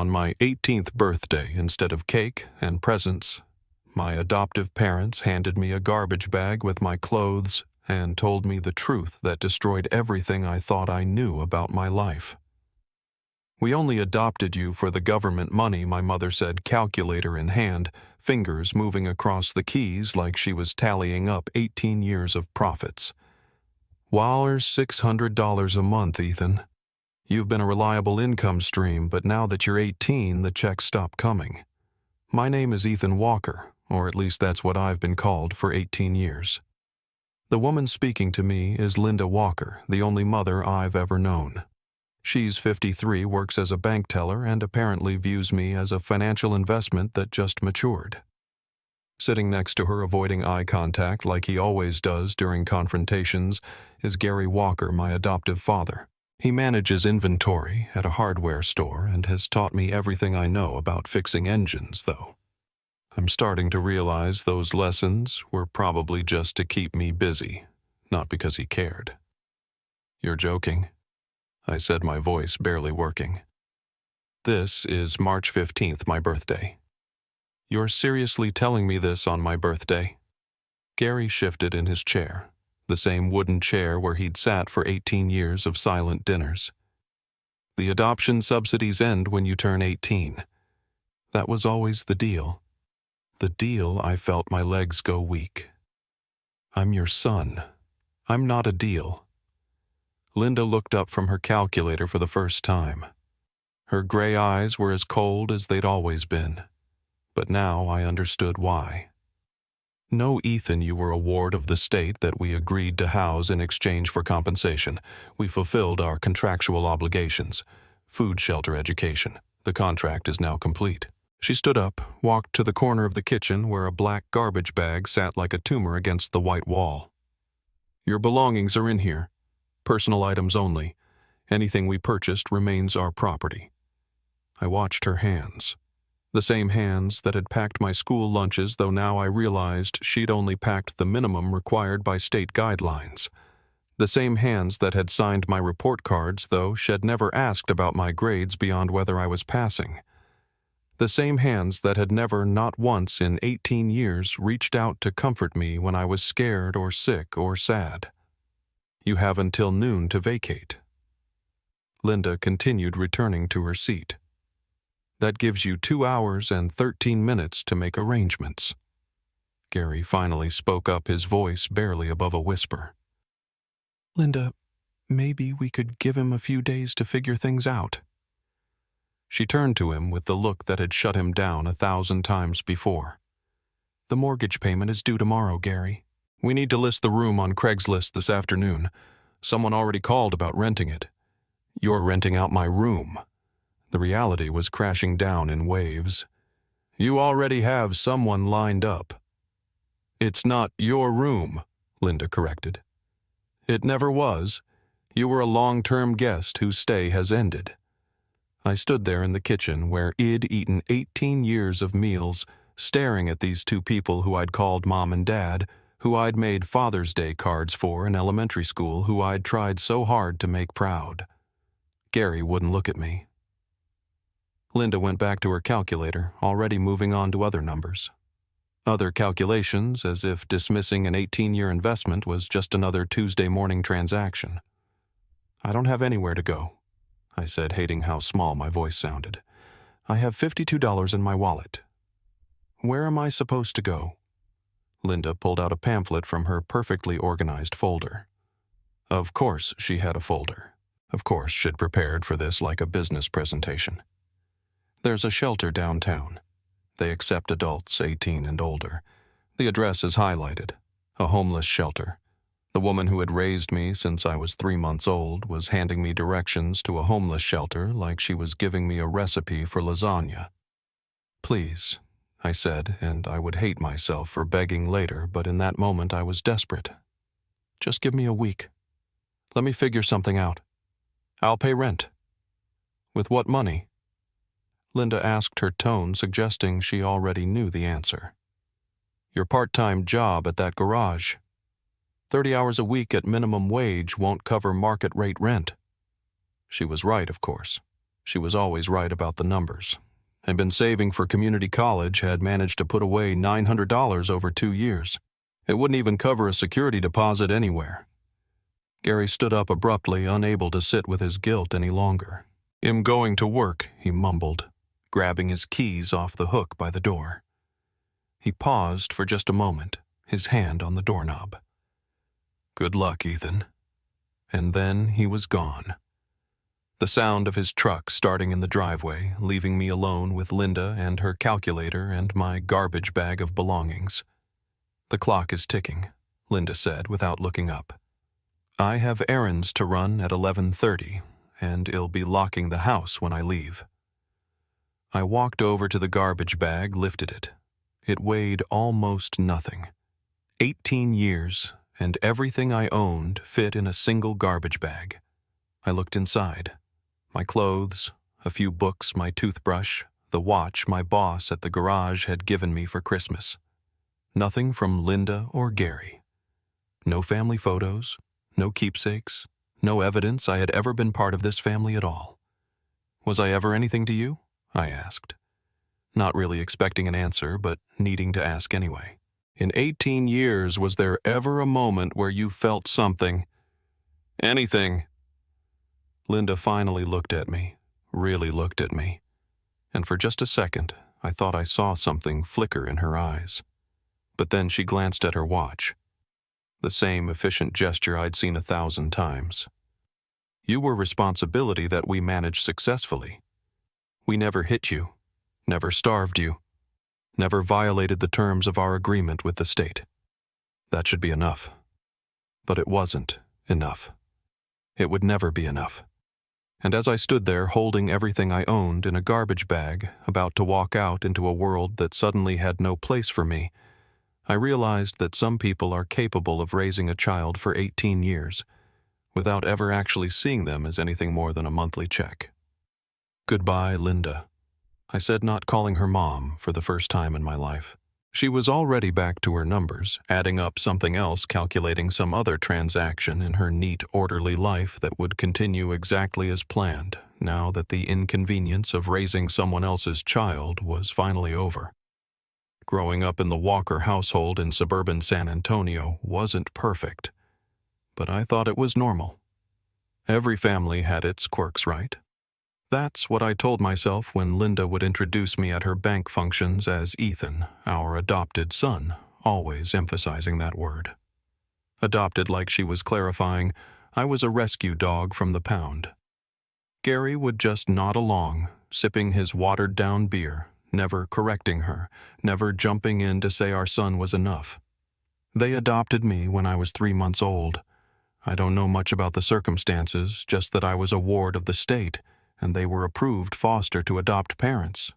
on my 18th birthday instead of cake and presents. My adoptive parents handed me a garbage bag with my clothes and told me the truth that destroyed everything I thought I knew about my life. "We only adopted you for the government money," my mother said, calculator in hand, fingers moving across the keys like she was tallying up 18 years of profits. "Wallers, $600 a month, Ethan. You've been a reliable income stream, but now that you're 18, the checks stop coming. My name is Ethan Walker, or at least that's what I've been called for 18 years. The woman speaking to me is Linda Walker, the only mother I've ever known. She's 53, works as a bank teller, and apparently views me as a financial investment that just matured." Sitting next to her, avoiding eye contact like he always does during confrontations, is Gary Walker, my adoptive father. He manages inventory at a hardware store and has taught me everything I know about fixing engines, though. I'm starting to realize those lessons were probably just to keep me busy, not because he cared. "You're joking," I said, my voice barely working. "This is March 15th, my birthday." "You're seriously telling me this on my birthday?" Gary shifted in his chair, the same wooden chair where he'd sat for 18 years of silent dinners. "The adoption subsidies end when you turn 18. That was always the deal. The deal I felt my legs go weak. I'm your son. I'm not a deal." Linda looked up from her calculator for the first time. Her gray eyes were as cold as they'd always been, but now I understood why. "No, Ethan, you were a ward of the state that we agreed to house in exchange for compensation. We fulfilled our contractual obligations. Food, shelter, education. The contract is now complete." She stood up, walked to the corner of the kitchen where a black garbage bag sat like a tumor against the white wall. "Your belongings are in here. Personal items only. Anything we purchased remains our property." I watched her hands. The same hands that had packed my school lunches, though now I realized she'd only packed the minimum required by state guidelines. The same hands that had signed my report cards, though she'd never asked about my grades beyond whether I was passing. The same hands that had never, not once in 18 years, reached out to comfort me when I was scared or sick or sad. "You have until noon to vacate." Linda continued, returning to her seat. "That gives you 2 hours and 13 minutes to make arrangements." Gary finally spoke up, his voice barely above a whisper. "Linda, maybe we could give him a few days to figure things out." She turned to him with the look that had shut him down 1,000 times before. "The mortgage payment is due tomorrow, Gary. We need to list the room on Craigslist this afternoon. Someone already called about renting it." "You're renting out my room." The reality was crashing down in waves. "You already have someone lined up." "It's not your room," Linda corrected. "It never was. You were a long-term guest whose stay has ended." I stood there in the kitchen where I'd eaten 18 years of meals, staring at these two people who I'd called Mom and Dad, who I'd made Father's Day cards for in elementary school, who I'd tried so hard to make proud. Gary wouldn't look at me. Linda went back to her calculator, already moving on to other numbers. Other calculations, as if dismissing an 18-year investment was just another Tuesday morning transaction. "I don't have anywhere to go," I said, hating how small my voice sounded. "I have $52 in my wallet." "Where am I supposed to go?" Linda pulled out a pamphlet from her perfectly organized folder. Of course she had a folder. Of course she'd prepared for this like a business presentation. "There's a shelter downtown. They accept adults 18 and older. The address is highlighted. A homeless shelter. The woman who had raised me since I was 3 months old was handing me directions to a homeless shelter like she was giving me a recipe for lasagna. "Please," I said, and I would hate myself for begging later, but in that moment I was desperate. "Just give me a week. Let me figure something out. I'll pay rent." "With what money?" Linda asked, her tone suggesting she already knew the answer. "Your part-time job at that garage. 30 hours a week at minimum wage won't cover market rate rent." She was right, of course. She was always right about the numbers. Had been saving for community college, had managed to put away $900 over 2 years. It wouldn't even cover a security deposit anywhere. Gary stood up abruptly, unable to sit with his guilt any longer. "I'm going to work," he mumbled, grabbing his keys off the hook by the door. He paused for just a moment, his hand on the doorknob. "Good luck, Ethan." And then he was gone. The sound of his truck starting in the driveway, leaving me alone with Linda and her calculator and my garbage bag of belongings. "The clock is ticking," Linda said without looking up. "I have errands to run at 11:30, and it'll be locking the house when I leave." I walked over to the garbage bag, lifted it. It weighed almost nothing. 18 years, and everything I owned fit in a single garbage bag. I looked inside. My clothes, a few books, my toothbrush, the watch my boss at the garage had given me for Christmas. Nothing from Linda or Gary. No family photos, no keepsakes, no evidence I had ever been part of this family at all. "Was I ever anything to you?" I asked. Not really expecting an answer, but needing to ask anyway. "In 18 years, was there ever a moment where you felt something? Anything?" Linda finally looked at me, really looked at me, and for just a second, I thought I saw something flicker in her eyes. But then she glanced at her watch. The same efficient gesture I'd seen 1,000 times. "You were responsibility that we managed successfully. We never hit you, never starved you, never violated the terms of our agreement with the state. That should be enough." But it wasn't enough. It would never be enough. And as I stood there holding everything I owned in a garbage bag, about to walk out into a world that suddenly had no place for me, I realized that some people are capable of raising a child for 18 years, without ever actually seeing them as anything more than a monthly check. "Goodbye, Linda," I said, not calling her mom for the first time in my life. She was already back to her numbers, adding up something else, calculating some other transaction in her neat, orderly life that would continue exactly as planned, now that the inconvenience of raising someone else's child was finally over. Growing up in the Walker household in suburban San Antonio wasn't perfect, but I thought it was normal. Every family had its quirks, right? That's what I told myself when Linda would introduce me at her bank functions as Ethan, our adopted son, always emphasizing that word. Adopted like she was clarifying, I was a rescue dog from the pound. Gary would just nod along, sipping his watered-down beer, never correcting her, never jumping in to say our son was enough. They adopted me when I was 3 months old. I don't know much about the circumstances, just that I was a ward of the state, and they were approved foster to adopt parents.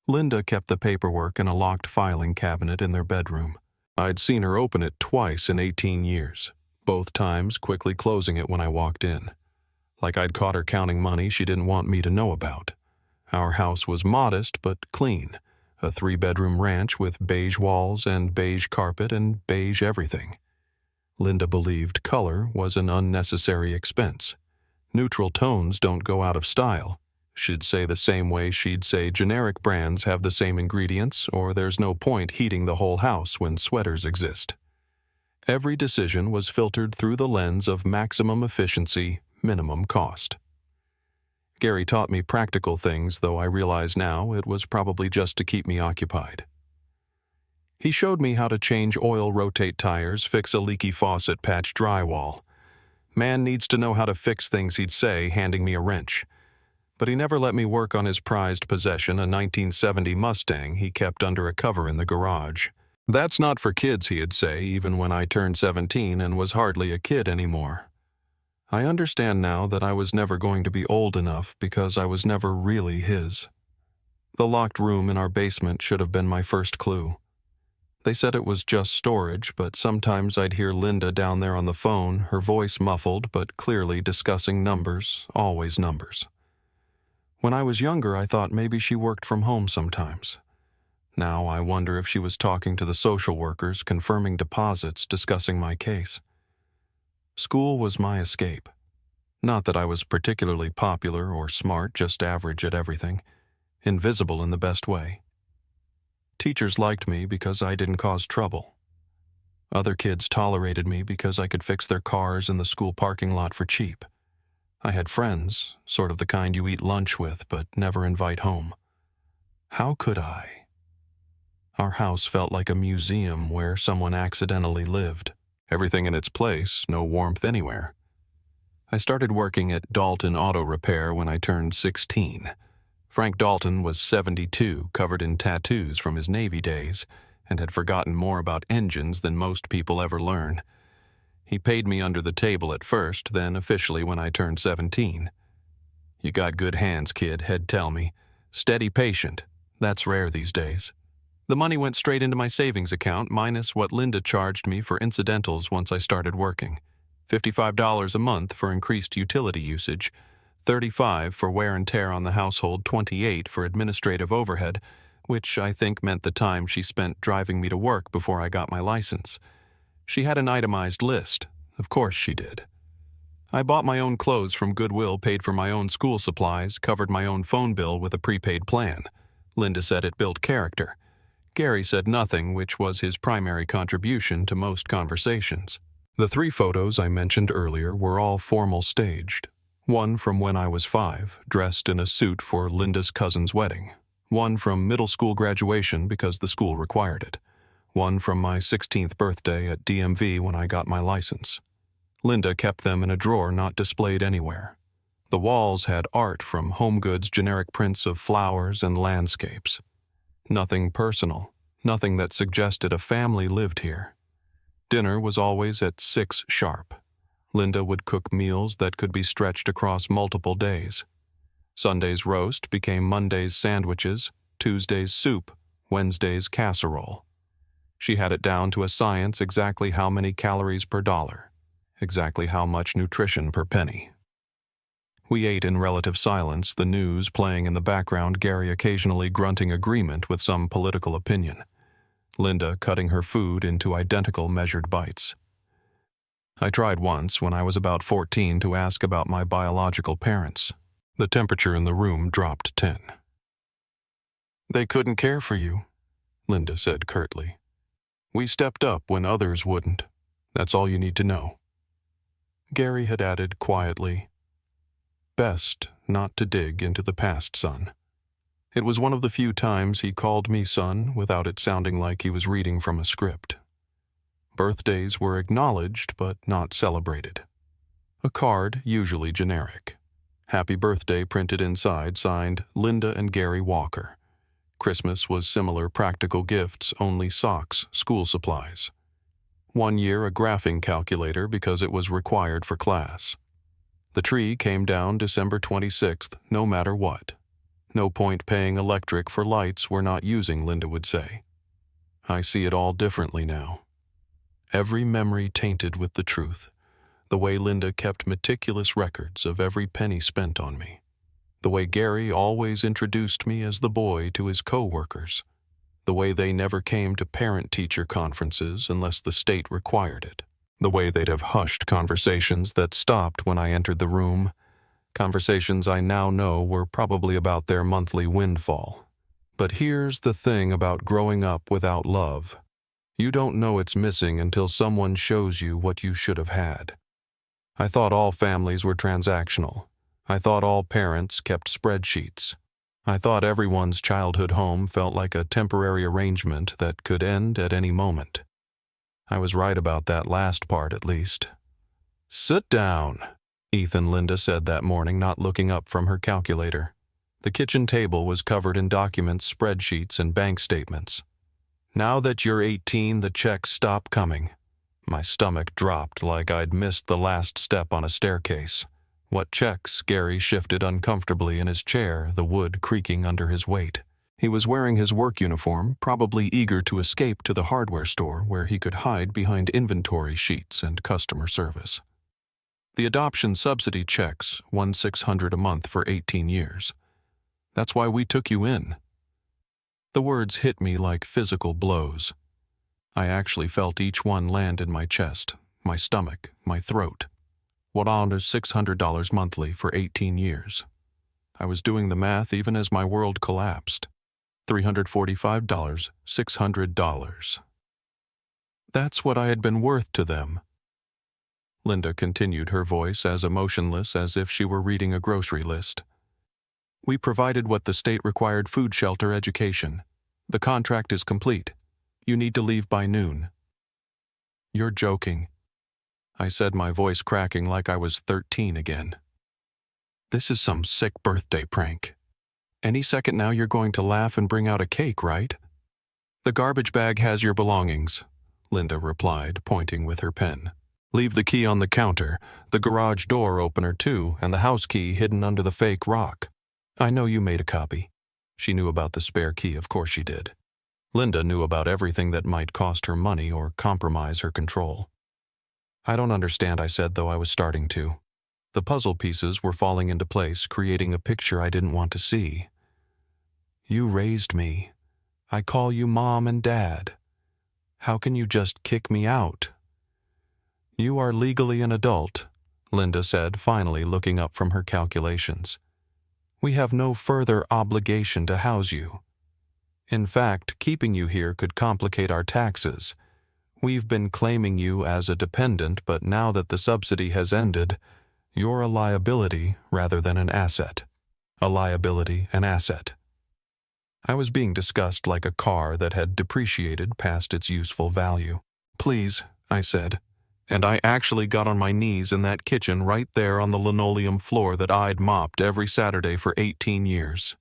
Linda kept the paperwork in a locked filing cabinet in their bedroom. I'd seen her open it twice in 18 years, both times quickly closing it when I walked in. Like I'd caught her counting money she didn't want me to know about. Our house was modest but clean, a 3-bedroom ranch with beige walls and beige carpet and beige everything. Linda believed color was an unnecessary expense. Neutral tones don't go out of style. She'd say the same way she'd say generic brands have the same ingredients, or there's no point heating the whole house when sweaters exist. Every decision was filtered through the lens of maximum efficiency, minimum cost. Gary taught me practical things, though I realize now it was probably just to keep me occupied. He showed me how to change oil, rotate tires, fix a leaky faucet, patch drywall. Man needs to know how to fix things, he'd say, handing me a wrench. But he never let me work on his prized possession, a 1970 Mustang he kept under a cover in the garage. "That's not for kids," he'd say, even when I turned 17 and was hardly a kid anymore. I understand now that I was never going to be old enough because I was never really his. The locked room in our basement should have been my first clue. They said it was just storage, but sometimes I'd hear Linda down there on the phone, her voice muffled but clearly discussing numbers, always numbers. When I was younger, I thought maybe she worked from home sometimes. Now I wonder if she was talking to the social workers, confirming deposits, discussing my case. School was my escape. Not that I was particularly popular or smart, just average at everything. Invisible in the best way. Teachers liked me because I didn't cause trouble. Other kids tolerated me because I could fix their cars in the school parking lot for cheap. I had friends, sort of the kind you eat lunch with but never invite home. How could I? Our house felt like a museum where someone accidentally lived. Everything in its place, no warmth anywhere. I started working at Dalton Auto Repair when I turned 16. Frank Dalton was 72, covered in tattoos from his Navy days, and had forgotten more about engines than most people ever learn. He paid me under the table at first, then officially when I turned 17. "You got good hands, kid," he'd tell me. "Steady patient. That's rare these days." The money went straight into my savings account, minus what Linda charged me for incidentals once I started working. $55 a month for increased utility usage, $35 for wear and tear on the household, $28 for administrative overhead, which I think meant the time she spent driving me to work before I got my license. She had an itemized list. Of course she did. I bought my own clothes from Goodwill, paid for my own school supplies, covered my own phone bill with a prepaid plan. Linda said it built character. Gary said nothing, which was his primary contribution to most conversations. The 3 photos I mentioned earlier were all formal staged. One from when I was 5, dressed in a suit for Linda's cousin's wedding. One from middle school graduation because the school required it. One from my 16th birthday at DMV when I got my license. Linda kept them in a drawer not displayed anywhere. The walls had art from Home Goods generic prints of flowers and landscapes. Nothing personal, nothing that suggested a family lived here. Dinner was always at 6 sharp. Linda would cook meals that could be stretched across multiple days. Sunday's roast became Monday's sandwiches, Tuesday's soup, Wednesday's casserole. She had it down to a science exactly how many calories per dollar, exactly how much nutrition per penny. We ate in relative silence, the news playing in the background, Gary occasionally grunting agreement with some political opinion. Linda cutting her food into identical measured bites. I tried once, when I was about 14, to ask about my biological parents. The temperature in the room dropped 10. "They couldn't care for you," Linda said curtly. "We stepped up when others wouldn't. That's all you need to know." Gary had added quietly, "Best not to dig into the past, son." It was one of the few times he called me son without it sounding like he was reading from a script. Birthdays were acknowledged but not celebrated. A card, usually generic. Happy birthday printed inside, signed Linda and Gary Walker. Christmas was similar practical gifts, only socks, school supplies. One year a graphing calculator because it was required for class. The tree came down December 26th, no matter what. No point paying electric for lights we're not using, Linda would say. I see it all differently now. Every memory tainted with the truth. The way Linda kept meticulous records of every penny spent on me. The way Gary always introduced me as the boy to his co-workers. The way they never came to parent-teacher conferences unless the state required it. The way they'd have hushed conversations that stopped when I entered the room. Conversations I now know were probably about their monthly windfall. But here's the thing about growing up without love. You don't know it's missing until someone shows you what you should have had. I thought all families were transactional. I thought all parents kept spreadsheets. I thought everyone's childhood home felt like a temporary arrangement that could end at any moment. I was right about that last part, at least. "Sit down," Ethan Linda said that morning, not looking up from her calculator. The kitchen table was covered in documents, spreadsheets, and bank statements. "Now that you're 18, the checks stop coming." My stomach dropped like I'd missed the last step on a staircase. What checks? Gary shifted uncomfortably in his chair, the wood creaking under his weight. He was wearing his work uniform, probably eager to escape to the hardware store where he could hide behind inventory sheets and customer service. The adoption subsidy checks, $1,600 a month for 18 years. That's why we took you in. The words hit me like physical blows. I actually felt each one land in my chest, my stomach, my throat. $600 monthly for 18 years. I was doing the math even as my world collapsed. $345, $600. That's what I had been worth to them. Linda continued, her voice as emotionless as if she were reading a grocery list. We provided what the state required: food, shelter, education. The contract is complete. You need to leave by noon. You're joking, I said, my voice cracking like I was 13 again. This is some sick birthday prank. Any second now you're going to laugh and bring out a cake, right? The garbage bag has your belongings, Linda replied, pointing with her pen. Leave the key on the counter, the garage door opener too, and the house key hidden under the fake rock. I know you made a copy. She knew about the spare key, of course she did. Linda knew about everything that might cost her money or compromise her control. I don't understand, I said, though I was starting to. The puzzle pieces were falling into place, creating a picture I didn't want to see. You raised me. I call you Mom and Dad. How can you just kick me out? You are legally an adult, Linda said, finally looking up from her calculations. We have no further obligation to house you. In fact, keeping you here could complicate our taxes. We've been claiming you as a dependent, but now that the subsidy has ended, you're a liability rather than an asset. A liability, an asset. I was being discussed like a car that had depreciated past its useful value. Please, I said, and I actually got on my knees in that kitchen right there on the linoleum floor that I'd mopped every Saturday for 18 years.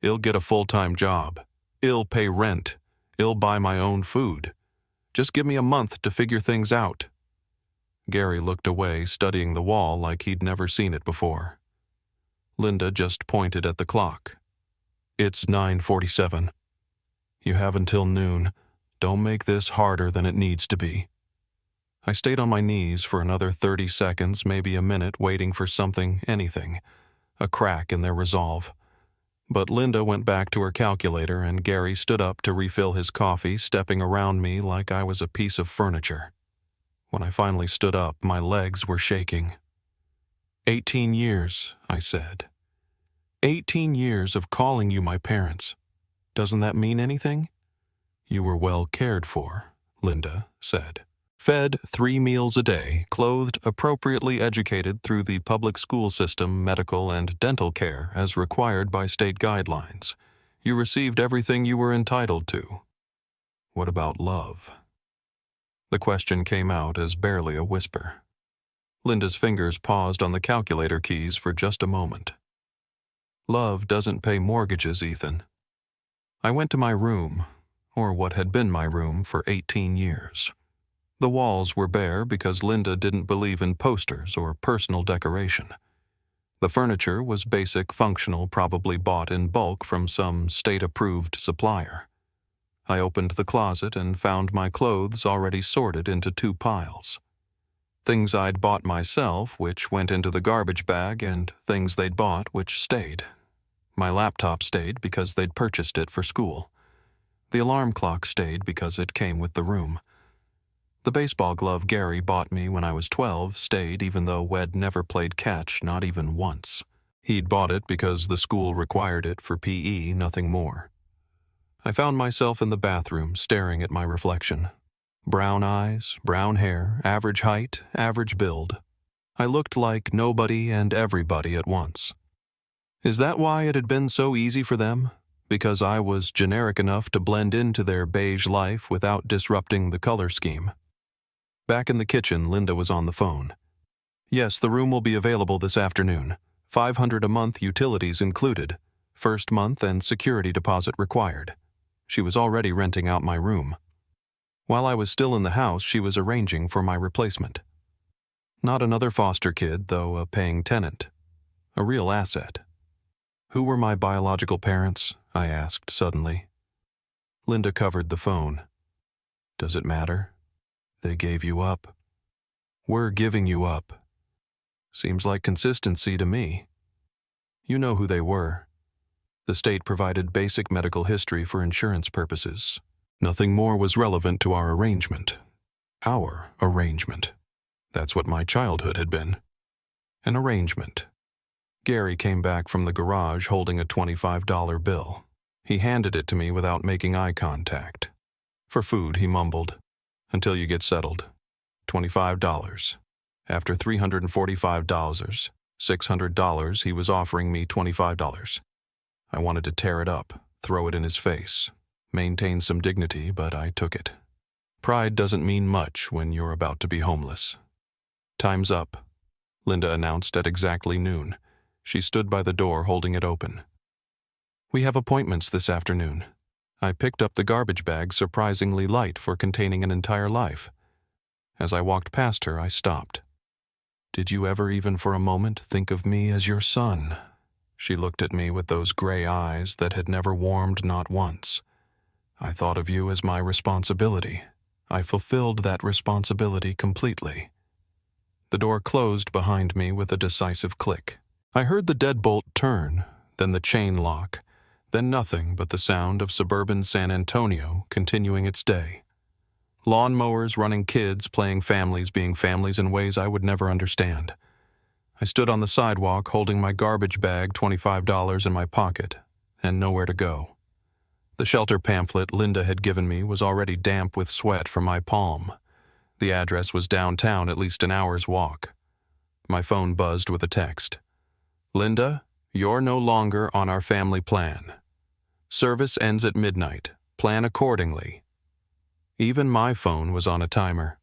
I'll get a full-time job. I'll pay rent. I'll buy my own food. Just give me a month to figure things out. Gary looked away, studying the wall like he'd never seen it before. Linda just pointed at the clock. It's 9:47. You have until noon. Don't make this harder than it needs to be. I stayed on my knees for another 30 seconds, maybe a minute, waiting for something, anything, a crack in their resolve. But Linda went back to her calculator, and Gary stood up to refill his coffee, stepping around me like I was a piece of furniture. When I finally stood up, my legs were shaking. 18 years, I said. 18 years of calling you my parents. Doesn't that mean anything? You were well cared for, Linda said. Fed 3 meals a day, clothed, appropriately educated through the public school system, medical and dental care as required by state guidelines. You received everything you were entitled to. What about love? The question came out as barely a whisper. Linda's fingers paused on the calculator keys for just a moment. Love doesn't pay mortgages, Ethan. I went to my room, or what had been my room for 18 years. The walls were bare because Linda didn't believe in posters or personal decoration. The furniture was basic, functional, probably bought in bulk from some state-approved supplier. I opened the closet and found my clothes already sorted into 2 piles. Things I'd bought myself, which went into the garbage bag, and things they'd bought, which stayed. My laptop stayed because they'd purchased it for school. The alarm clock stayed because it came with the room. The baseball glove Gary bought me when I was 12 stayed, even though Wed never played catch, not even once. He'd bought it because the school required it for PE, nothing more. I found myself in the bathroom staring at my reflection. Brown eyes, brown hair, average height, average build. I looked like nobody and everybody at once. Is that why it had been so easy for them? Because I was generic enough to blend into their beige life without disrupting the color scheme. Back in the kitchen, Linda was on the phone. Yes, the room will be available this afternoon. $500 a month, utilities included. First month and security deposit required. She was already renting out my room. While I was still in the house, she was arranging for my replacement. Not another foster kid, though a paying tenant. A real asset. Who were my biological parents? I asked suddenly. Linda covered the phone. Does it matter? They gave you up. We're giving you up. Seems like consistency to me. You know who they were. The state provided basic medical history for insurance purposes. Nothing more was relevant to our arrangement. Our arrangement. That's what my childhood had been. An arrangement. Gary came back from the garage holding a $25 bill. He handed it to me without making eye contact. For food, he mumbled, "Until you get settled. $25. After $345, $600, he was offering me $25. I wanted to tear it up, throw it in his face, maintain some dignity, but I took it. Pride doesn't mean much when you're about to be homeless. "Time's up," Linda announced at exactly noon. She stood by the door holding it open. "We have appointments this afternoon." I picked up the garbage bag, surprisingly light for containing an entire life. As I walked past her, I stopped. "Did you ever even for a moment think of me as your son?" She looked at me with those gray eyes that had never warmed not once. "I thought of you as my responsibility. I fulfilled that responsibility completely." The door closed behind me with a decisive click. I heard the deadbolt turn, then the chain lock, then nothing but the sound of suburban San Antonio continuing its day. Lawnmowers running, kids playing, families being families in ways I would never understand. I stood on the sidewalk holding my garbage bag, $25 in my pocket, and nowhere to go. The shelter pamphlet Linda had given me was already damp with sweat from my palm. The address was downtown, at least an hour's walk. My phone buzzed with a text. "Linda, you're no longer on our family plan. Service ends at midnight. Plan accordingly." Even my phone was on a timer.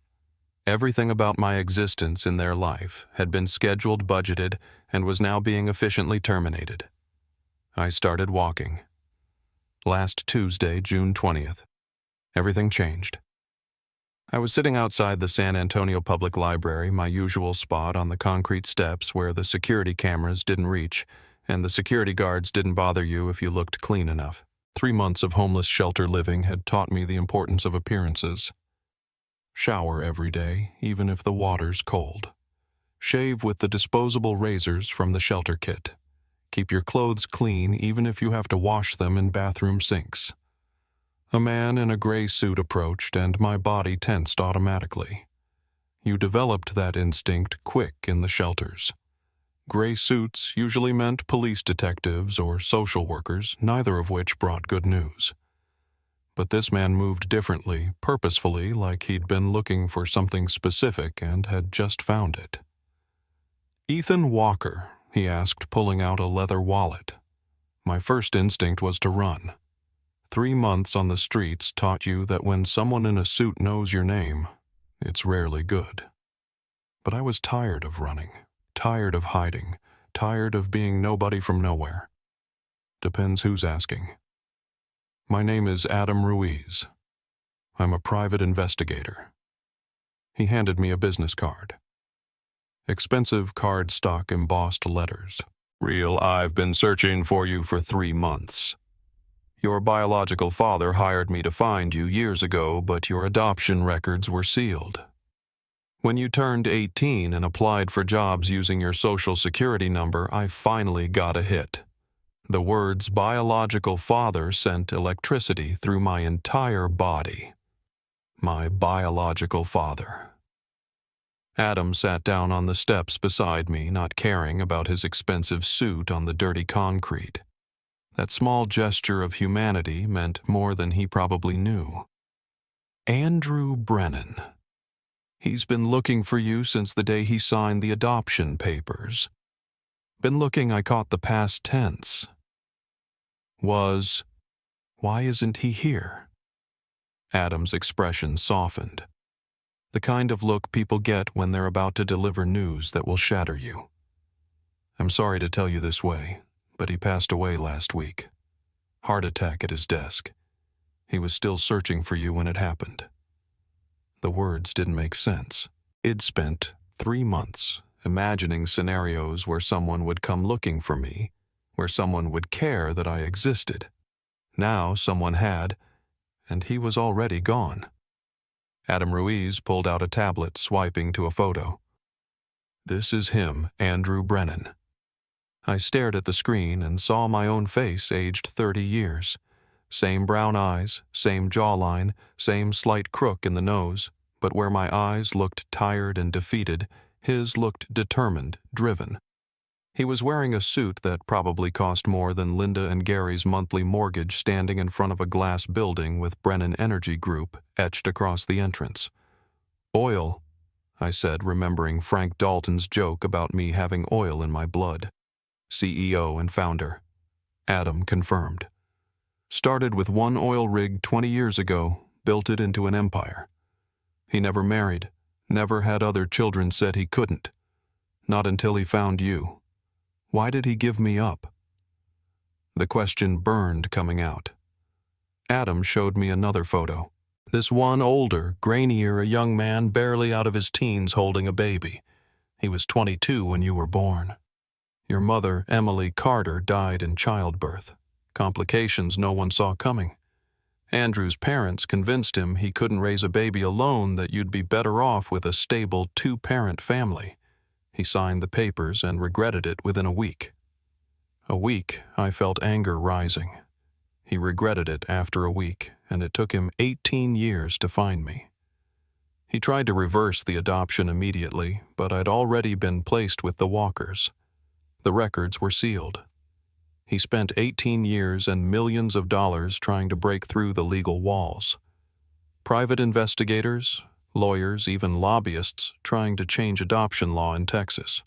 Everything about my existence in their life had been scheduled, budgeted, and was now being efficiently terminated. I started walking. Last Tuesday, June 20th. Everything changed. I was sitting outside the San Antonio Public Library, my usual spot on the concrete steps where the security cameras didn't reach, and the security guards didn't bother you if you looked clean enough. 3 months of homeless shelter living had taught me the importance of appearances. Shower every day, even if the water's cold. Shave with the disposable razors from the shelter kit. Keep your clothes clean even if you have to wash them in bathroom sinks. A man in a gray suit approached, and my body tensed automatically. You developed that instinct quick in the shelters. Gray suits usually meant police detectives or social workers, neither of which brought good news. But this man moved differently, purposefully, like he'd been looking for something specific and had just found it. "Ethan Walker," he asked, pulling out a leather wallet. My first instinct was to run. 3 months on the streets taught you that when someone in a suit knows your name, it's rarely good. But I was tired of running. Tired of hiding, tired of being nobody from nowhere. Depends who's asking. "My name is Adam Ruiz. I'm a private investigator." He handed me a business card. Expensive cardstock embossed letters. "Real, I've been searching for you for 3 months. Your biological father hired me to find you years ago, but your adoption records were sealed. When you turned 18 and applied for jobs using your social security number, I finally got a hit. The words biological father sent electricity through my entire body. My biological father." Adam sat down on the steps beside me, not caring about his expensive suit on the dirty concrete. That small gesture of humanity meant more than he probably knew. "Andrew Brennan. He's been looking for you since the day he signed the adoption papers. Been looking, I caught the past tense. Was, why isn't he here?" Adam's expression softened. The kind of look people get when they're about to deliver news that will shatter you. "I'm sorry to tell you this way, but he passed away last week. Heart attack at his desk. He was still searching for you when it happened." The words didn't make sense. I'd spent 3 months imagining scenarios where someone would come looking for me, where someone would care that I existed. Now someone had, and he was already gone. Adam Ruiz pulled out a tablet, swiping to a photo. "This is him, Andrew Brennan." I stared at the screen and saw my own face aged 30 years. Same brown eyes, same jawline, same slight crook in the nose, but where my eyes looked tired and defeated, His looked determined, driven. He was wearing a suit that probably cost more than Linda and Gary's monthly mortgage, standing in front of a glass building with Brennan Energy Group etched across the entrance. "Oil," I said, remembering Frank Dalton's joke about me having oil in my blood. "CEO and founder." Adam confirmed. "Started with one oil rig 20 years ago, built it into an empire. He never married, never had other children, said he couldn't. Not until he found you. Why did he give me up?" The question burned coming out. Adam showed me another photo. This one older, grainier, a young man barely out of his teens holding a baby. He was 22 when you were born. Your mother, Emily Carter, died in childbirth. Complications no one saw coming. Andrew's parents convinced him he couldn't raise a baby alone, that you'd be better off with a stable two-parent family. He signed the papers and regretted it within a week. A week, I felt anger rising. He regretted it after a week, and it took him 18 years to find me. He tried to reverse the adoption immediately, but I'd already been placed with the Walkers. The records were sealed. He spent 18 years and millions of dollars trying to break through the legal walls. Private investigators, lawyers, even lobbyists trying to change adoption law in Texas.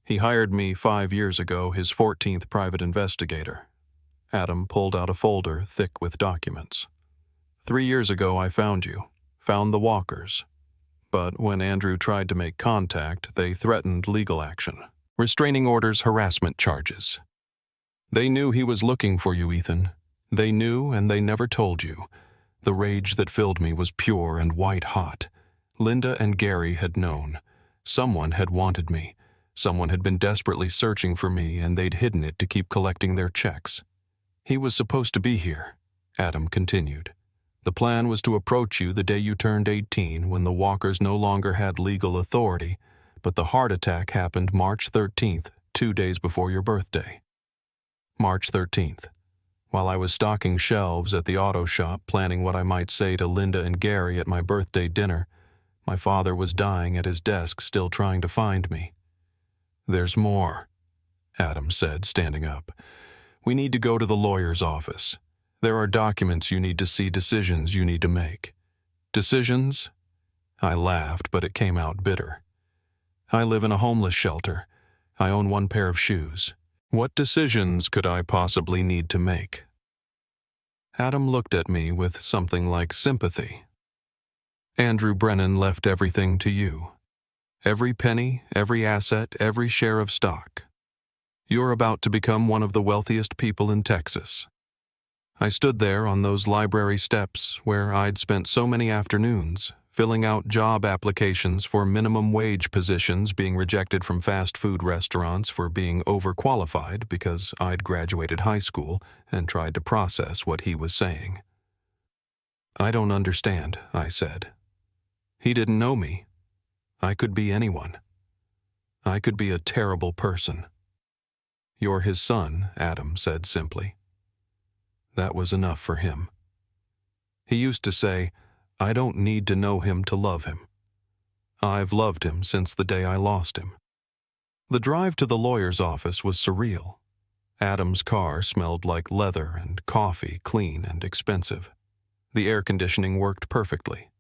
He hired me 5 years ago, his 14th private investigator. Adam pulled out a folder thick with documents. 3 years ago I found you, found the Walkers. But when Andrew tried to make contact, they threatened legal action. Restraining orders, harassment charges. They knew he was looking for you, Ethan. They knew, and they never told you. The rage that filled me was pure and white-hot. Linda and Gary had known. Someone had wanted me. Someone had been desperately searching for me, and they'd hidden it to keep collecting their checks. He was supposed to be here, Adam continued. The plan was to approach you the day you turned 18, when the Walkers no longer had legal authority, but the heart attack happened March 13th, 2 days before your birthday. March 13th. While I was stocking shelves at the auto shop, planning what I might say to Linda and Gary at my birthday dinner, my father was dying at his desk, still trying to find me. "There's more," Adam said, standing up. "We need to go to the lawyer's office. There are documents you need to see, decisions you need to make." "Decisions?" I laughed, but it came out bitter. "I live in a homeless shelter. I own one pair of shoes. What decisions could I possibly need to make?" Adam looked at me with something like sympathy. "Andrew Brennan left everything to you. Every penny, every asset, every share of stock. You're about to become one of the wealthiest people in Texas." I stood there on those library steps where I'd spent so many afternoons, filling out job applications for minimum wage positions, being rejected from fast food restaurants for being overqualified because I'd graduated high school, and tried to process what he was saying. "I don't understand," I said. "He didn't know me. I could be anyone. I could be a terrible person." "You're his son," Adam said simply. That was enough for him. He used to say, "I don't need to know him to love him." I've loved him since the day I lost him. The drive to the lawyer's office was surreal. Adam's car smelled like leather and coffee, clean and expensive. The air conditioning worked perfectly.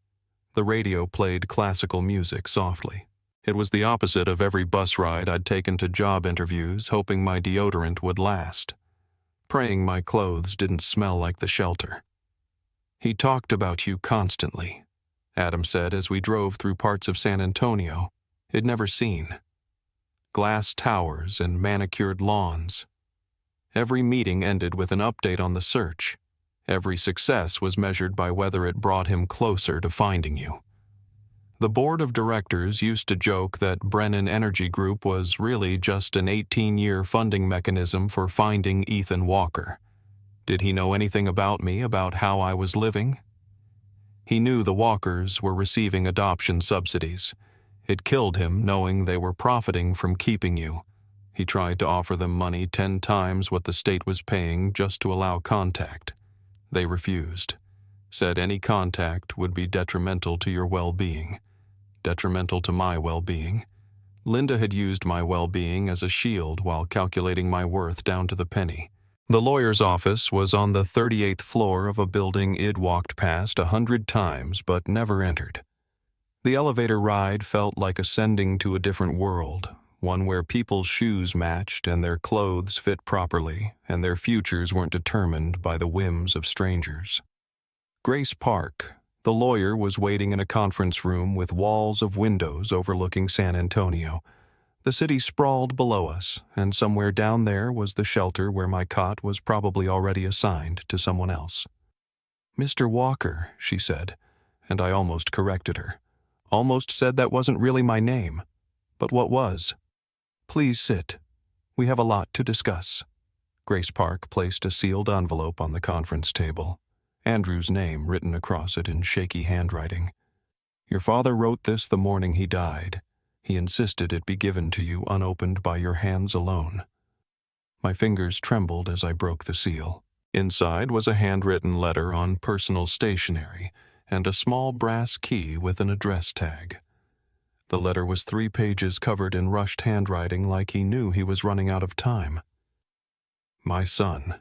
The radio played classical music softly. It was the opposite of every bus ride I'd taken to job interviews, hoping my deodorant would last, praying my clothes didn't smell like the shelter. "He talked about you constantly," Adam said as we drove through parts of San Antonio he'd never seen. Glass towers and manicured lawns. Every meeting ended with an update on the search. Every success was measured by whether it brought him closer to finding you. The board of directors used to joke that Brennan Energy Group was really just an 18-year funding mechanism for finding Ethan Walker. Did he know anything about me, about how I was living? He knew the Walkers were receiving adoption subsidies. It killed him knowing they were profiting from keeping you. He tried to offer them money 10 times what the state was paying just to allow contact. They refused. Said any contact would be detrimental to your well-being. Detrimental to my well-being. Linda had used my well-being as a shield while calculating my worth down to the penny. The lawyer's office was on the 38th floor of a building I'd walked past 100 times but never entered. The elevator ride felt like ascending to a different world, one where people's shoes matched and their clothes fit properly, and their futures weren't determined by the whims of strangers. Grace Park, the lawyer, was waiting in a conference room with walls of windows overlooking San Antonio. The city sprawled below us, and somewhere down there was the shelter where my cot was probably already assigned to someone else. "Mr. Walker," she said, and I almost corrected her. Almost said that wasn't really my name. But what was? "Please sit. We have a lot to discuss." Grace Park placed a sealed envelope on the conference table, Andrew's name written across it in shaky handwriting. "Your father wrote this the morning he died. He insisted it be given to you unopened by your hands alone." My fingers trembled as I broke the seal. Inside was a handwritten letter on personal stationery and a small brass key with an address tag. The letter was 3 pages covered in rushed handwriting like he knew he was running out of time. "My son,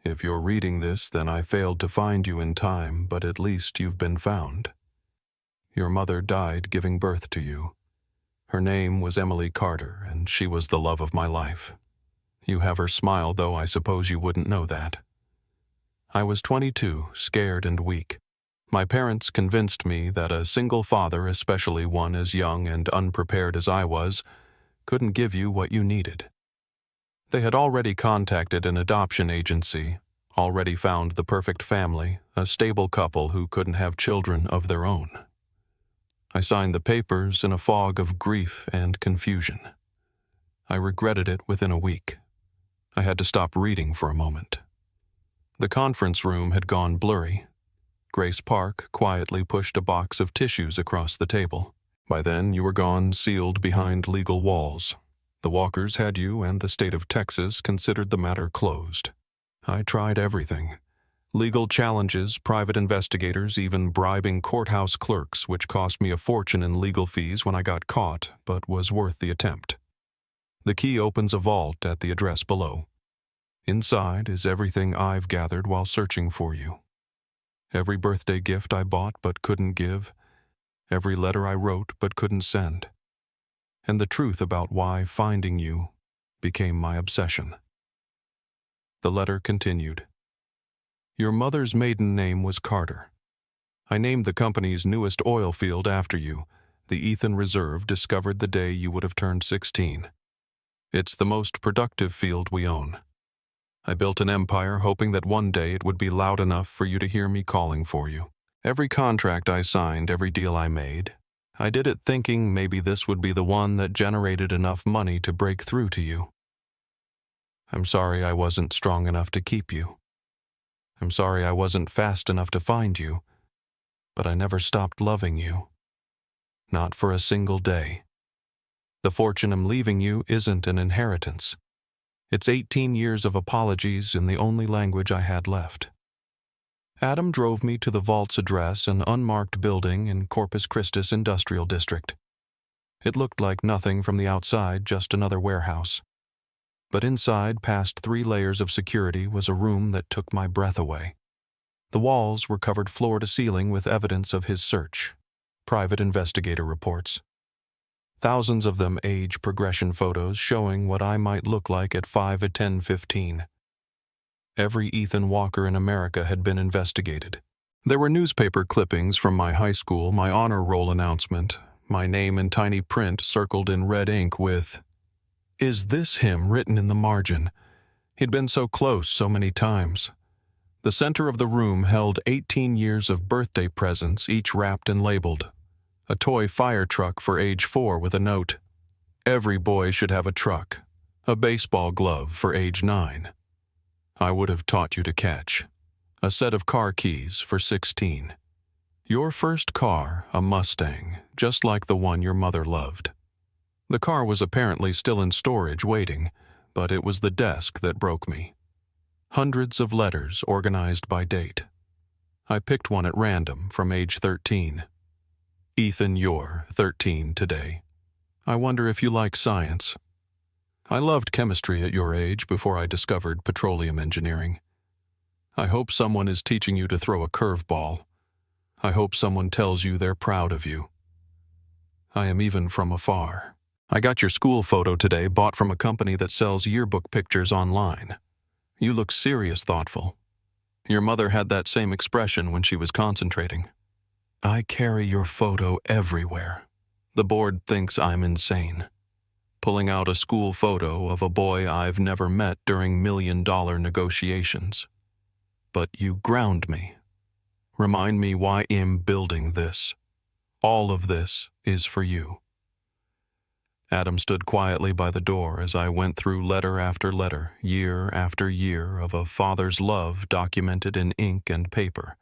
if you're reading this, then I failed to find you in time, but at least you've been found. Your mother died giving birth to you. Her name was Emily Carter, and she was the love of my life. You have her smile, though I suppose you wouldn't know that. I was 22, scared and weak. My parents convinced me that a single father, especially one as young and unprepared as I was, couldn't give you what you needed. They had already contacted an adoption agency, already found the perfect family, a stable couple who couldn't have children of their own. I signed the papers in a fog of grief and confusion. I regretted it within a week. I had to stop reading for a moment. The conference room had gone blurry. Grace Park quietly pushed a box of tissues across the table. By then, you were gone, sealed behind legal walls. The Walkers had you, and the state of Texas considered the matter closed. I tried everything. Legal challenges, private investigators, even bribing courthouse clerks, which cost me a fortune in legal fees when I got caught, but was worth the attempt. The key opens a vault at the address below. Inside is everything I've gathered while searching for you. Every birthday gift I bought but couldn't give, every letter I wrote but couldn't send, and the truth about why finding you became my obsession. The letter continued. Your mother's maiden name was Carter. I named the company's newest oil field after you, the Ethan Reserve, discovered the day you would have turned 16. It's the most productive field we own. I built an empire hoping that one day it would be loud enough for you to hear me calling for you. Every contract I signed, every deal I made, I did it thinking maybe this would be the one that generated enough money to break through to you. I'm sorry I wasn't strong enough to keep you. I'm sorry I wasn't fast enough to find you, but I never stopped loving you. Not for a single day. The fortune I'm leaving you isn't an inheritance. It's 18 years of apologies in the only language I had left. Adam drove me to the vault's address, an unmarked building in Corpus Christi Industrial District. It looked like nothing from the outside, just another warehouse. But inside, past 3 layers of security, was a room that took my breath away. The walls were covered floor to ceiling with evidence of his search, private investigator reports. Thousands of them age progression photos showing what I might look like at 5 at 10, 15. Every Ethan Walker in America had been investigated. There were newspaper clippings from my high school, my honor roll announcement, my name in tiny print circled in red ink with, "Is this him?" written in the margin. He'd been so close so many times. The center of the room held 18 years of birthday presents, each wrapped and labeled. A toy fire truck for age 4 with a note, "Every boy should have a truck." A baseball glove for age 9. "I would have taught you to catch." A set of car keys for 16. Your first car, a Mustang, just like the one your mother loved. The car was apparently still in storage waiting, but it was the desk that broke me. Hundreds of letters organized by date. I picked one at random from age 13. Ethan, you're 13 today. I wonder if you like science. I loved chemistry at your age before I discovered petroleum engineering. I hope someone is teaching you to throw a curveball. I hope someone tells you they're proud of you. I am even from afar. I got your school photo today, bought from a company that sells yearbook pictures online. You look serious, thoughtful. Your mother had that same expression when she was concentrating. I carry your photo everywhere. The board thinks I'm insane. Pulling out a school photo of a boy I've never met during million-dollar negotiations. But you ground me. Remind me why I'm building this. All of this is for you. Adam stood quietly by the door as I went through letter after letter, year after year of a father's love documented in ink and paper.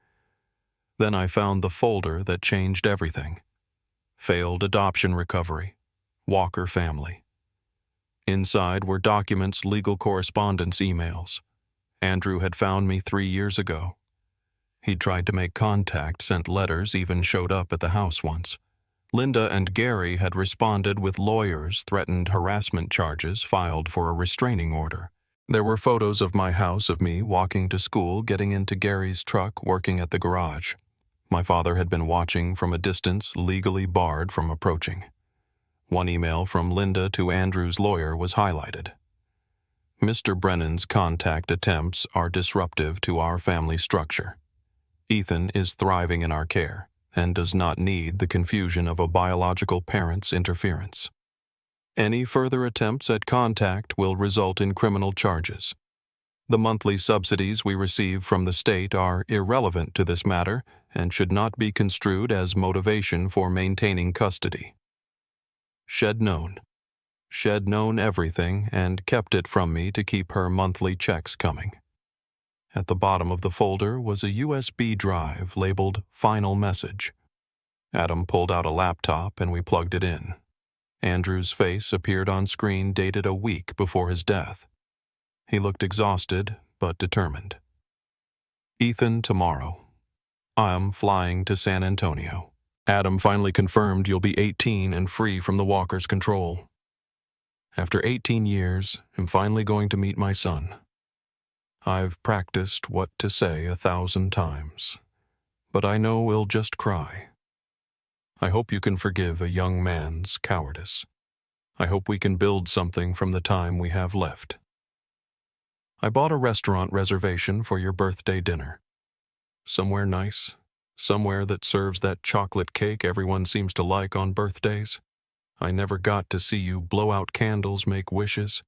Then I found the folder that changed everything. Failed adoption recovery. Walker family. Inside were documents, legal correspondence, emails. Andrew had found me 3 years ago. He'd tried to make contact, sent letters, even showed up at the house once. Linda and Gary had responded with lawyers, threatened harassment charges, filed for a restraining order. There were photos of my house, of me walking to school, getting into Gary's truck, working at the garage. My father had been watching from a distance, legally barred from approaching. One email from Linda to Andrew's lawyer was highlighted. Mr. Brennan's contact attempts are disruptive to our family structure. Ethan is thriving in our care and does not need the confusion of a biological parent's interference. Any further attempts at contact will result in criminal charges. The monthly subsidies we receive from the state are irrelevant to this matter and should not be construed as motivation for maintaining custody. Shed known everything and kept it from me to keep her monthly checks coming. At the bottom of the folder was a USB drive labeled Final Message. Adam pulled out a laptop and we plugged it in. Andrew's face appeared on screen, dated a week before his death. He looked exhausted but determined. Ethan, tomorrow. I'm flying to San Antonio. Adam finally confirmed you'll be 18 and free from the Walker's control. After 18 years, I'm finally going to meet my son. I've practiced what to say 1,000 times, but I know we'll just cry. I hope you can forgive a young man's cowardice. I hope we can build something from the time we have left. I bought a restaurant reservation for your birthday dinner. Somewhere nice, somewhere that serves that chocolate cake everyone seems to like on birthdays. I never got to see you blow out candles, make wishes.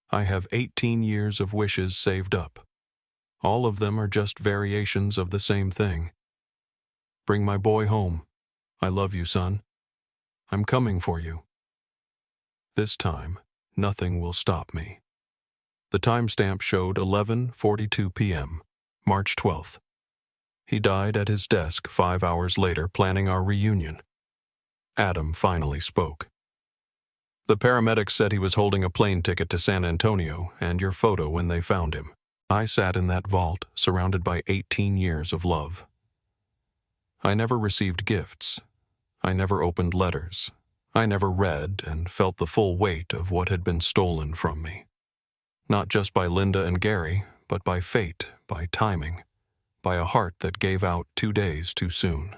I have 18 years of wishes saved up. All of them are just variations of the same thing. Bring my boy home. I love you, son. I'm coming for you. This time, nothing will stop me. The timestamp showed 11:42 p.m., March 12th. He died at his desk 5 hours later, planning our reunion. Adam finally spoke. The paramedics said he was holding a plane ticket to San Antonio and your photo when they found him. I sat in that vault, surrounded by 18 years of love. I never received gifts. I never opened letters. I never read and felt the full weight of what had been stolen from me. Not just by Linda and Gary, but by fate, by timing, by a heart that gave out 2 days too soon.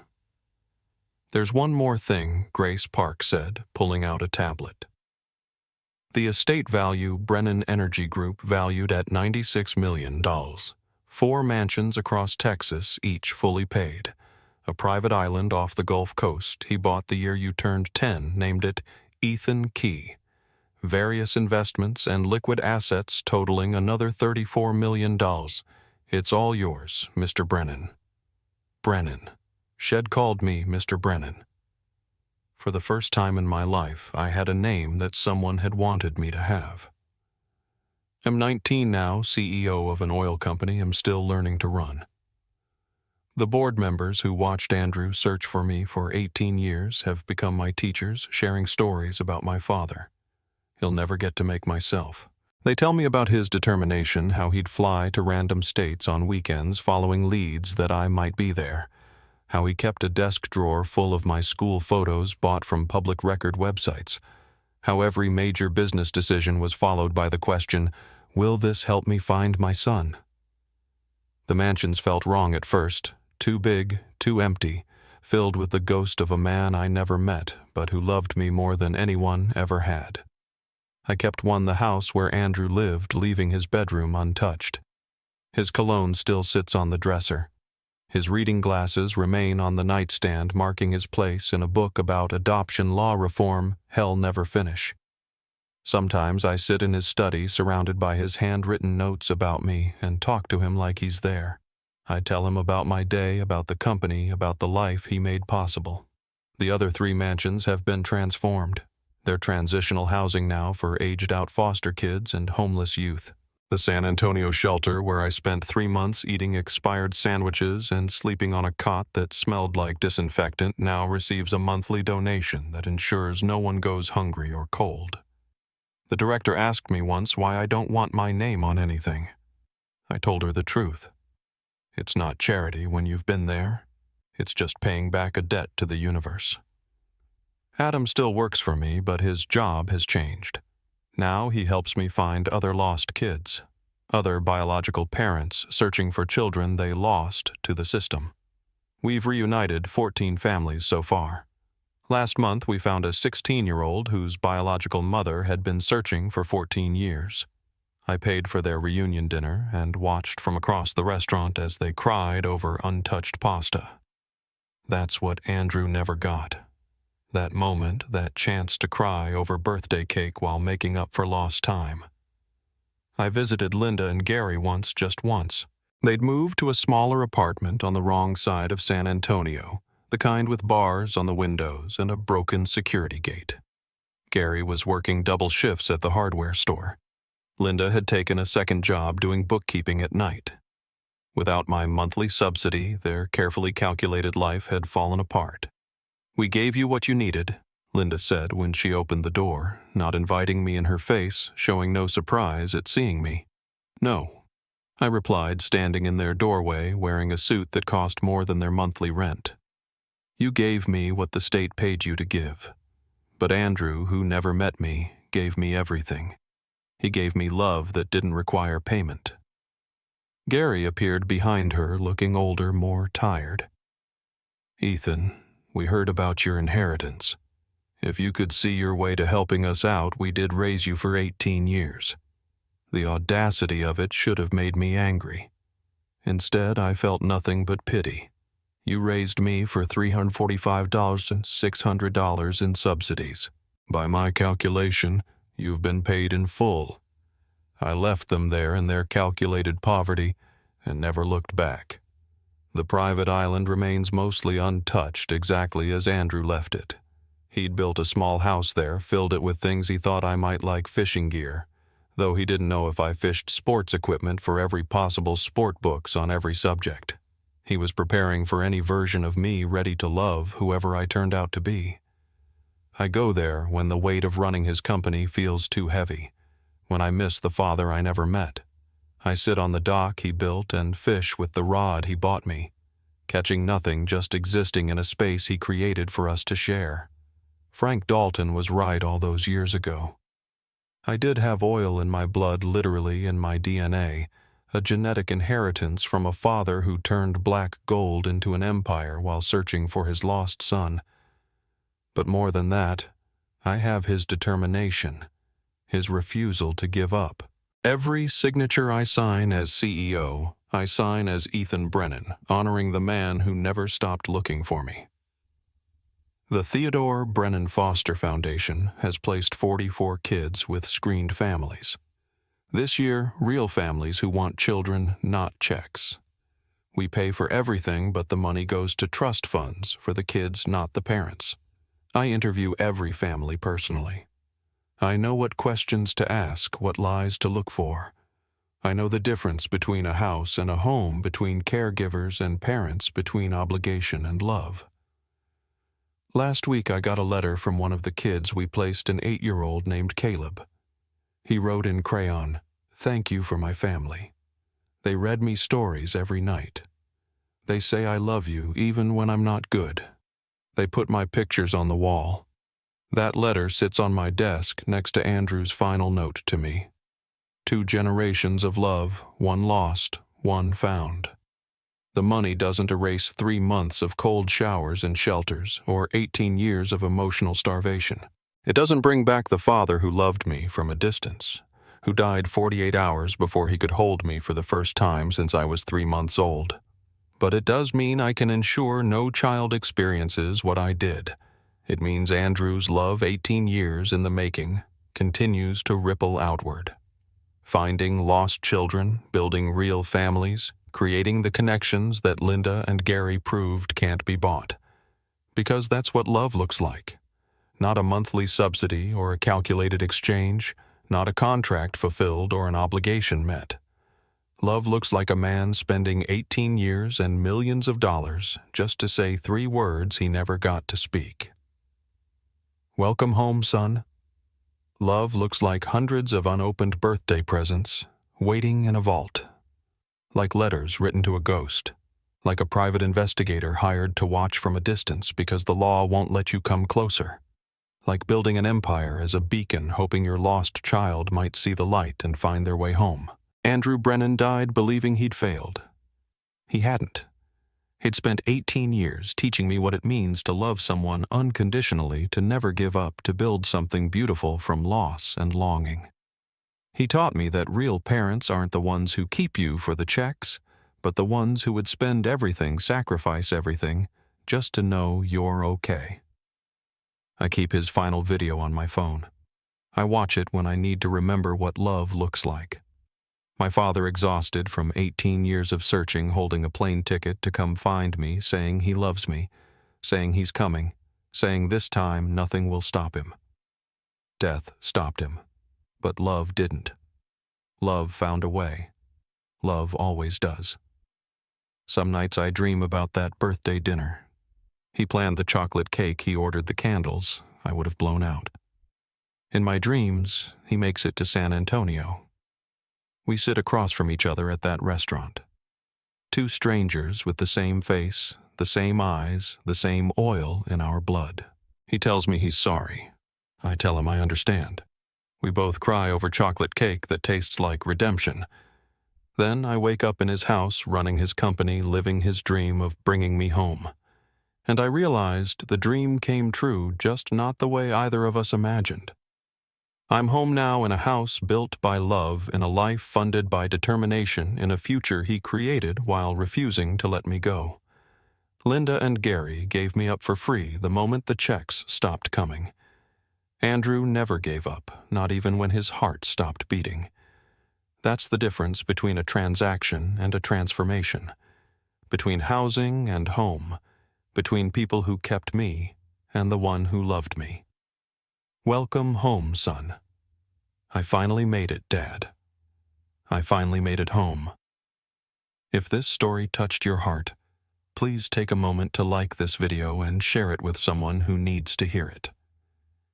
There's one more thing, Grace Park said, pulling out a tablet. The estate value Brennan Energy Group valued at $96 million. 4 mansions across Texas, each fully paid. A private island off the Gulf Coast he bought the year you turned 10, named it Ethan Key. Various investments and liquid assets totaling another $34 million. It's all yours, Mr. Brennan. Brennan. Shed called me Mr. Brennan. For the first time in my life, I had a name that someone had wanted me to have. I'm 19 now, CEO of an oil company I'm still learning to run. The board members who watched Andrew search for me for 18 years have become my teachers, sharing stories about my father. He'll never get to make myself. They tell me about his determination, how he'd fly to random states on weekends following leads that I might be there, how he kept a desk drawer full of my school photos bought from public record websites, How every major business decision was followed by the question, "Will this help me find my son?" The mansions felt wrong at first, too big, too empty, filled with the ghost of a man I never met, but who loved me more than anyone ever had. I kept one the house where Andrew lived, leaving his bedroom untouched. His cologne still sits on the dresser. His reading glasses remain on the nightstand, marking his place in a book about adoption law reform he'll never finish. Sometimes I sit in his study, surrounded by his handwritten notes about me, and talk to him like he's there. I tell him about my day, about the company, about the life he made possible. The other 3 mansions have been transformed. They're transitional housing now for aged-out foster kids and homeless youth. The San Antonio shelter, where I spent 3 months eating expired sandwiches and sleeping on a cot that smelled like disinfectant, now receives a monthly donation that ensures no one goes hungry or cold. The director asked me once why I don't want my name on anything. I told her the truth. It's not charity when you've been there. It's just paying back a debt to the universe. Adam still works for me, but his job has changed. Now he helps me find other lost kids, other biological parents searching for children they lost to the system. We've reunited 14 families so far. Last month we found a 16-year-old whose biological mother had been searching for 14 years. I paid for their reunion dinner and watched from across the restaurant as they cried over untouched pasta. That's what Andrew never got. That moment, that chance to cry over birthday cake while making up for lost time. I visited Linda and Gary just once. They'd moved to a smaller apartment on the wrong side of San Antonio, the kind with bars on the windows and a broken security gate. Gary was working double shifts at the hardware store. Linda had taken a second job doing bookkeeping at night. Without my monthly subsidy, their carefully calculated life had fallen apart. "We gave you what you needed," Linda said when she opened the door, not inviting me in her face, showing no surprise at seeing me. "No," I replied, standing in their doorway wearing a suit that cost more than their monthly rent. "You gave me what the state paid you to give. But Andrew, who never met me, gave me everything. He gave me love that didn't require payment." Gary appeared behind her, looking older, more tired. "Ethan, we heard about your inheritance. If you could see your way to helping us out, we did raise you for 18 years. The audacity of it should have made me angry. Instead, I felt nothing but pity. You raised me for $345 and $600 in subsidies. By my calculation, you've been paid in full. I left them there in their calculated poverty and never looked back. The private island remains mostly untouched, exactly as Andrew left it. He'd built a small house there, filled it with things he thought I might like: fishing gear, though he didn't know if I fished sports equipment for every possible sport books on every subject. He was preparing for any version of me ready to love whoever I turned out to be. I go there when the weight of running his company feels too heavy, when I miss the father I never met. I sit on the dock he built and fish with the rod he bought me, catching nothing, just existing in a space he created for us to share. Frank Dalton was right all those years ago. I did have oil in my blood, literally in my DNA, a genetic inheritance from a father who turned black gold into an empire while searching for his lost son. But more than that, I have his determination, his refusal to give up. Every signature I sign as CEO, I sign as Ethan Brennan, honoring the man who never stopped looking for me. The Theodore Brennan Foster Foundation has placed 44 kids with screened families. This year, real families who want children, not checks. We pay for everything, but the money goes to trust funds for the kids, not the parents. I interview every family personally. I know what questions to ask, what lies to look for. I know the difference between a house and a home, between caregivers and parents, between obligation and love. Last week I got a letter from one of the kids we placed, an 8-year-old named Caleb. He wrote in crayon, "Thank you for my family. They read me stories every night. They say I love you even when I'm not good. They put my pictures on the wall. That letter sits on my desk next to Andrew's final note to me. 2 generations of love, one lost, one found. The money doesn't erase 3 months of cold showers and shelters or 18 years of emotional starvation. It doesn't bring back the father who loved me from a distance, who died 48 hours before he could hold me for the first time since I was 3 months old. But it does mean I can ensure no child experiences what I did. It means Andrew's love 18 years in the making continues to ripple outward. Finding lost children, building real families, creating the connections that Linda and Gary proved can't be bought. Because that's what love looks like. Not a monthly subsidy or a calculated exchange, not a contract fulfilled or an obligation met. Love looks like a man spending 18 years and millions of dollars just to say 3 words he never got to speak. Welcome home, son. Love looks like hundreds of unopened birthday presents waiting in a vault. Like letters written to a ghost. Like a private investigator hired to watch from a distance because the law won't let you come closer. Like building an empire as a beacon hoping your lost child might see the light and find their way home. Andrew Brennan died believing he'd failed. He hadn't. He'd spent 18 years teaching me what it means to love someone unconditionally, to never give up, to build something beautiful from loss and longing. He taught me that real parents aren't the ones who keep you for the checks, but the ones who would spend everything, sacrifice everything, just to know you're okay. I keep his final video on my phone. I watch it when I need to remember what love looks like. My father, exhausted from 18 years of searching, holding a plane ticket to come find me, saying he loves me, saying he's coming, saying this time nothing will stop him. Death stopped him, but love didn't. Love found a way. Love always does. Some nights I dream about that birthday dinner. He planned the chocolate cake, he ordered the candles, I would have blown out. In my dreams, he makes it to San Antonio. We sit across from each other at that restaurant. 2 strangers with the same face, the same eyes, the same oil in our blood. He tells me he's sorry. I tell him I understand. We both cry over chocolate cake that tastes like redemption. Then I wake up in his house, running his company, living his dream of bringing me home. And I realized the dream came true, just not the way either of us imagined. I'm home now in a house built by love, in a life funded by determination, in a future he created while refusing to let me go. Linda and Gary gave me up for free the moment the checks stopped coming. Andrew never gave up, not even when his heart stopped beating. That's the difference between a transaction and a transformation. Between housing and home. Between people who kept me and the one who loved me. Welcome home, son. I finally made it, Dad. I finally made it home. If this story touched your heart, please take a moment to like this video and share it with someone who needs to hear it.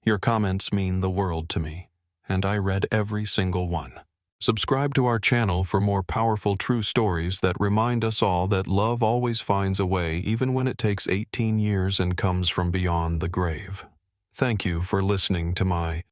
Your comments mean the world to me, and I read every single one. Subscribe to our channel for more powerful true stories that remind us all that love always finds a way, even when it takes 18 years and comes from beyond the grave. Thank you for listening to my